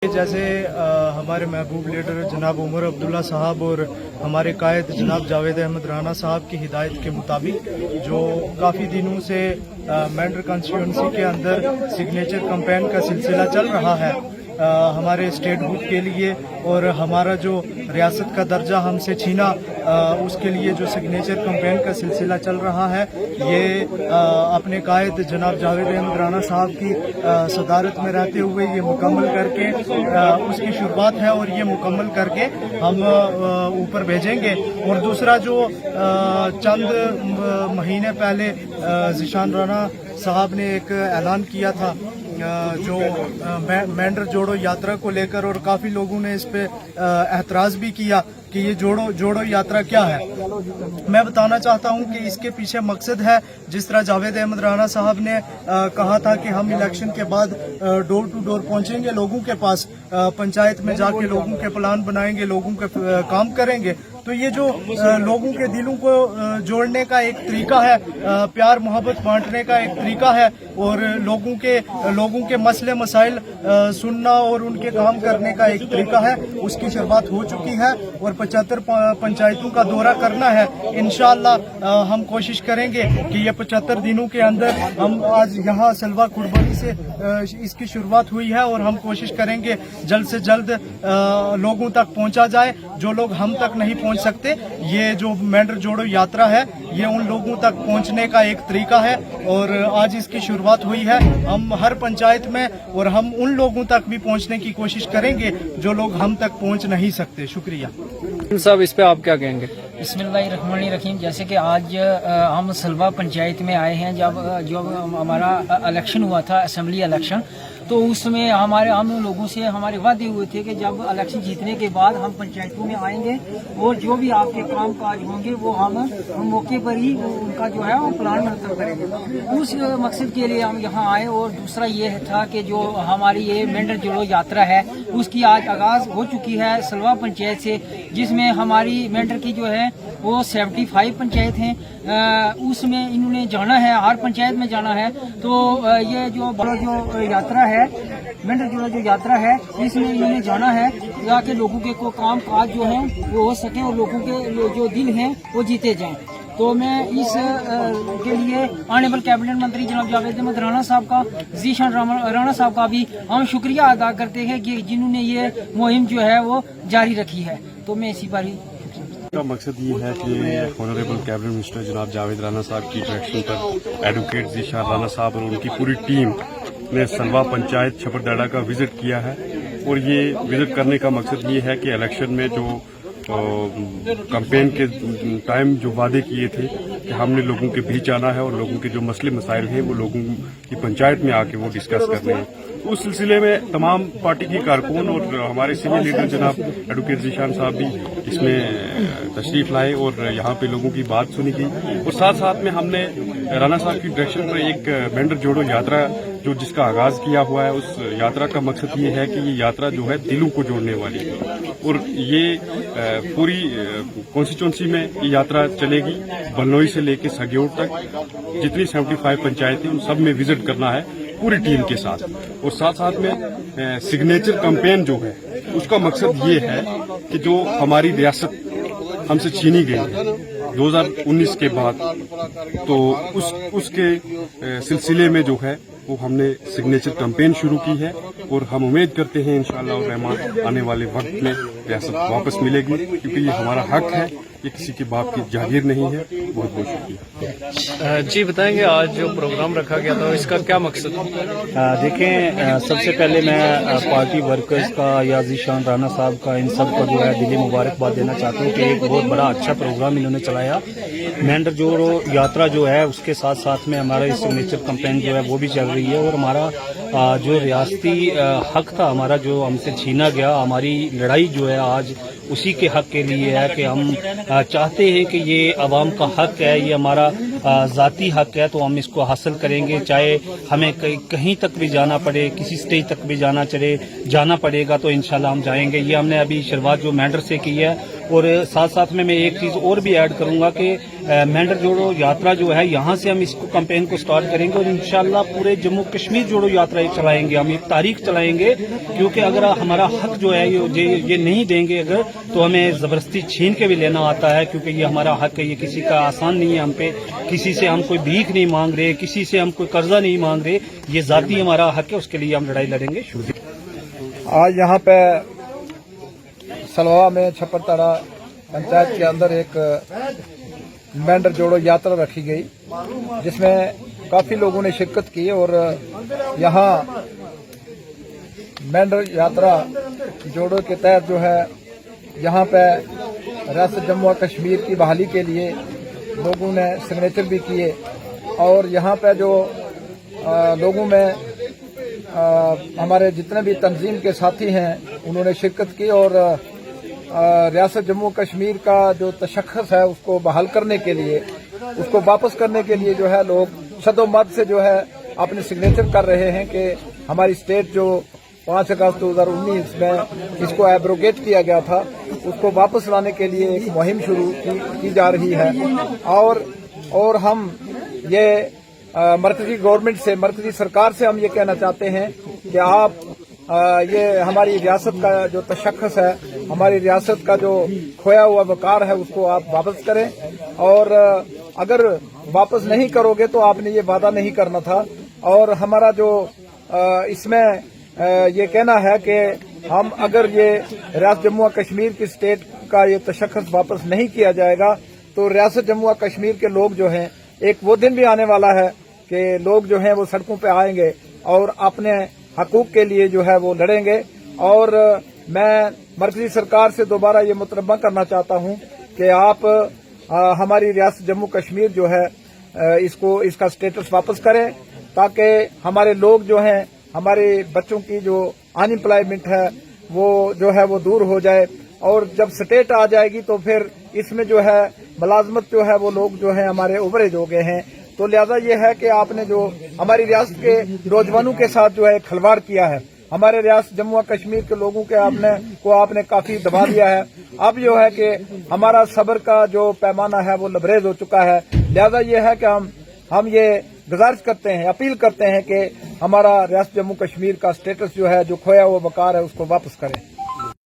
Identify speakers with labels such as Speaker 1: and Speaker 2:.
Speaker 1: जैसे हमारे महबूब लीडर जनाब उमर अब्दुल्ला साहब और हमारे कायद जनाब जावेद अहमद राना साहब की हिदायत के मुताबिक जो काफ़ी दिनों से मेंढर कॉन्स्टिट्यूंसी के अंदर सिग्नेचर कैंपेन का सिलसिला चल रहा है हमारे स्टेटहुड के लिए और हमारा जो रियासत का दर्जा हमसे छीना उसके लिए जो सिग्नेचर कैंपेन का सिलसिला चल रहा है ये अपने कायद जनाब जावेद अहमद राना साहब की सदारत में रहते हुए ये मुकम्मल करके उसकी शुरुआत है और ये मुकम्मल करके हम ऊपर भेजेंगे। और दूसरा जो चंद महीने पहले ज़ीशान राना साहब ने एक ऐलान किया था जो मेंढर जोड़ो यात्रा को लेकर और काफ़ी लोगों ने इस पे एतराज़ भी किया कि ये जोड़ो यात्रा क्या है। मैं बताना चाहता हूं कि इसके पीछे मकसद है जिस तरह जावेद अहमद राना साहब ने कहा था कि हम इलेक्शन के बाद डोर टू डोर पहुंचेंगे लोगों के पास, पंचायत में जाके लोगों के प्लान बनाएंगे, लोगों के काम करेंगे। तो ये जो लोगों के दिलों को जोड़ने का एक तरीका है, प्यार मोहब्बत बांटने का एक तरीका है और लोगों के मसले मसाइल सुनना और उनके काम करने का एक तरीका है, उसकी शुरुआत हो चुकी है और 75 पंचायतों का दौरा करना है। इंशाअल्लाह हम कोशिश करेंगे कि ये 75 दिनों के अंदर हम आज यहाँ सलवा कुर्बानी से इसकी शुरुआत हुई है और हम कोशिश करेंगे जल्द से जल्द लोगों तक पहुँचा जाए जो लोग हम तक नहीं पहुँच सकते। ये जो मेंढर जोड़ो यात्रा है ये उन लोगों तक पहुंचने का एक तरीका है और आज इसकी शुरुआत हुई है। हम हर पंचायत में और हम उन लोगों तक भी पहुंचने की कोशिश करेंगे जो लोग हम तक पहुंच नहीं सकते। शुक्रिया
Speaker 2: साहब, इस पे आप क्या कहेंगे?
Speaker 3: बिस्मिल्लाहिर्रहमानिर्रहीम। जैसे कि आज हम सलवा पंचायत में आए हैं, जब हमारा इलेक्शन हुआ था, असेंबली इलेक्शन, तो उसमें हम लोगों से हमारे वादे हुए थे कि जब इलेक्शन जीतने के बाद हम पंचायतों में आएंगे और जो भी आपके काम काज होंगे वो हम मौके पर ही उनका जो है वो प्लान मरतब करेंगे। उस मकसद के लिए हम यहाँ आए। और दूसरा ये था कि जो हमारी ये मेंढर जोड़ो यात्रा है उसकी आज आगाज हो चुकी है सलवा पंचायत से, जिसमें हमारी मेंढर की जो है वो 75 पंचायत हैं, उसमें इन्होंने जाना है, हर पंचायत में जाना है। तो ये जो यात्रा है, मेंढर जोड़ो जो यात्रा है, इसमें इन्होंने जाना है ताकि लोगों के को काम काज जो है वो हो सके और लोगों के जो दिल हैं वो जीते जाएं। तो मैं इस के लिए ऑनरेबल कैबिनेट मंत्री जनाब जावेद अहमद राना साहब का, ज़ीशान राना साहब का भी हम शुक्रिया अदा करते हैं कि जिन्होंने ये मुहिम जो है वो जारी रखी है। तो मैं इसी पर ही
Speaker 4: का मकसद ये है कि ऑनरेबल कैबिनेट मिनिस्टर जनाब जावेद राना साहब की डायरेक्शन पर एडवोकेट ज़ीशान राना साहब और उनकी पूरी टीम ने सलवा पंचायत छपरदाड़ा का विजिट किया है। और ये विजिट करने का मकसद ये है कि इलेक्शन में जो कैंपेन के टाइम जो वादे किए थे कि हमने लोगों के बीच आना है और लोगों के जो मसले मसाइल हैं वो लोगों की पंचायत में आके वो डिस्कस करने हैं। उस सिलसिले में तमाम पार्टी की कारकुन और हमारे सीनियर लीडर जनाब एडवोकेट ज़ीशान साहब भी इसमें तशरीफ लाए और यहाँ पे लोगों की बात सुनी गई। और साथ साथ में हमने राना साहब की डायरेक्शन पर एक मेंढर जोड़ो यात्रा जो जिसका आगाज किया हुआ है, उस यात्रा का मकसद ये है कि ये यात्रा जो है दिलों को जोड़ने वाली है और ये पूरी कॉन्स्टिट्यूंसी में ये यात्रा चलेगी। बलनोई से लेकर सगयोड़ तक जितनी 75 पंचायतें उन सब में विजिट करना है पूरी टीम के साथ। और साथ साथ में सिग्नेचर कैंपेन जो है उसका मकसद ये है कि जो हमारी रियासत हमसे छीनी गई है 2019 के बाद, तो उसके सिलसिले में जो है वो हमने सिग्नेचर कैंपेन शुरू की है और हम उम्मीद करते हैं इंशाअल्लाह रहमान आने वाले वक्त में रियासत वापस मिलेगी, क्योंकि ये हमारा हक है, ये किसी के बाप की जागीर नहीं है। बहुत बहुत शुक्रिया।
Speaker 2: जी बताएंगे, आज जो प्रोग्राम रखा गया था इसका क्या मकसद?
Speaker 5: देखें, सबसे पहले मैं पार्टी वर्कर्स का या ज़ीशान राना साहब का इन सब को जो है दिली मुबारकबाद देना चाहता हूँ कि एक बहुत बड़ा अच्छा प्रोग्राम इन्होंने चलाया। मेंढर जोड़ो यात्रा जो है उसके साथ साथ में हमारा सिग्नेचर कैंपेन जो है वो भी चल रही है और हमारा जो रियासती हक था हमारा जो हमसे छीना गया, हमारी लड़ाई जो है आज उसी के हक के लिए है कि हम चाहते हैं कि ये अवाम का हक है, ये हमारा ज़ाती हक है, तो हम इसको हासिल करेंगे। चाहे हमें कहीं तक भी जाना पड़े, किसी स्टेज तक भी जाना पड़ेगा तो इंशाल्लाह हम जाएंगे। ये हमने अभी शुरुआत जो मेंढर से की है और साथ साथ में मैं एक चीज और भी ऐड करूंगा कि मेंढर जोड़ो यात्रा जो है यहाँ से हम इसको कैंपेन को स्टार्ट करेंगे और इंशाल्लाह पूरे जम्मू कश्मीर जोड़ो यात्रा चलाएंगे, हम एक तारीख चलाएंगे, क्योंकि अगर हमारा हक जो है ये नहीं देंगे अगर, तो हमें जबरदस्ती छीन के भी लेना आता है, क्योंकि ये हमारा हक है, ये किसी का आसान नहीं है हम पे, किसी से हम कोई भीख नहीं मांग रहे, किसी से हम कोई कर्जा नहीं मांग रहे, ये जाती हमारा हक है, उसके लिए हम लड़ाई लड़ेंगे। शुक्रिया।
Speaker 6: आज यहाँ पे सलवा में छपरताड़ा पंचायत के अंदर एक मेंढर जोड़ो यात्रा रखी गई, जिसमें काफी लोगों ने शिरकत की और यहाँ मेंढर यात्रा जोड़ो के तहत जो है यहाँ पे रियासत जम्मू और कश्मीर की बहाली के लिए लोगों ने सिग्नेचर भी किए और यहाँ पे जो लोगों में हमारे जितने भी तंजीम के साथी हैं उन्होंने शिरकत की और रियासत जम्मू कश्मीर का जो तशख्खुस है उसको बहाल करने के लिए, उसको वापस करने के लिए जो है लोग शदोमद से जो है अपने सिग्नेचर कर रहे हैं कि हमारी स्टेट जो 5 अगस्त 2019 में इसको एब्रोगेट किया गया था उसको वापस लाने के लिए एक मुहिम शुरू की जा रही है। और हम ये मरकजी गवर्नमेंट से, मरकजी सरकार से हम ये कहना चाहते हैं कि आप ये हमारी रियासत का जो तशख्खुस है, हमारी रियासत का जो खोया हुआ वकार है उसको आप वापस करें और अगर वापस नहीं करोगे तो आपने ये वादा नहीं करना था। और हमारा जो इसमें ये कहना है कि हम अगर ये रियासत जम्मू और कश्मीर की स्टेट का ये तशख्खुस वापस नहीं किया जाएगा तो रियासत जम्मू और कश्मीर के लोग जो हैं, एक वो दिन भी आने वाला है कि लोग जो हैं वो सड़कों पे आएंगे और अपने हकूक के लिए जो है वो लड़ेंगे। और मैं मरकजी सरकार से दोबारा ये मुतलबा करना चाहता हूं कि आप हमारी रियासत जम्मू कश्मीर जो है इसका स्टेटस वापस करें ताकि हमारे लोग जो हैं, हमारे बच्चों की जो अनएम्प्लॉयमेंट है वो जो है वो दूर हो जाए और जब स्टेट आ जाएगी तो फिर इसमें जो है मुलाजमत जो है वो लोग जो है हमारे उभरे हो गए हैं। तो लिहाजा ये है कि आपने जो हमारी रियासत के नौजवानों के साथ जो है खिलवाड़ किया है, हमारे रियासत जम्मू और कश्मीर के लोगों के आपने काफी दबा दिया है। अब जो है कि हमारा सब्र का जो पैमाना है वो लबरेज हो चुका है। लिहाजा ये है कि हम ये गुजारिश करते हैं, अपील करते हैं कि हमारा रियासत जम्मू कश्मीर का स्टेटस जो है, जो खोया हुआ वकार है, उसको वापस करें।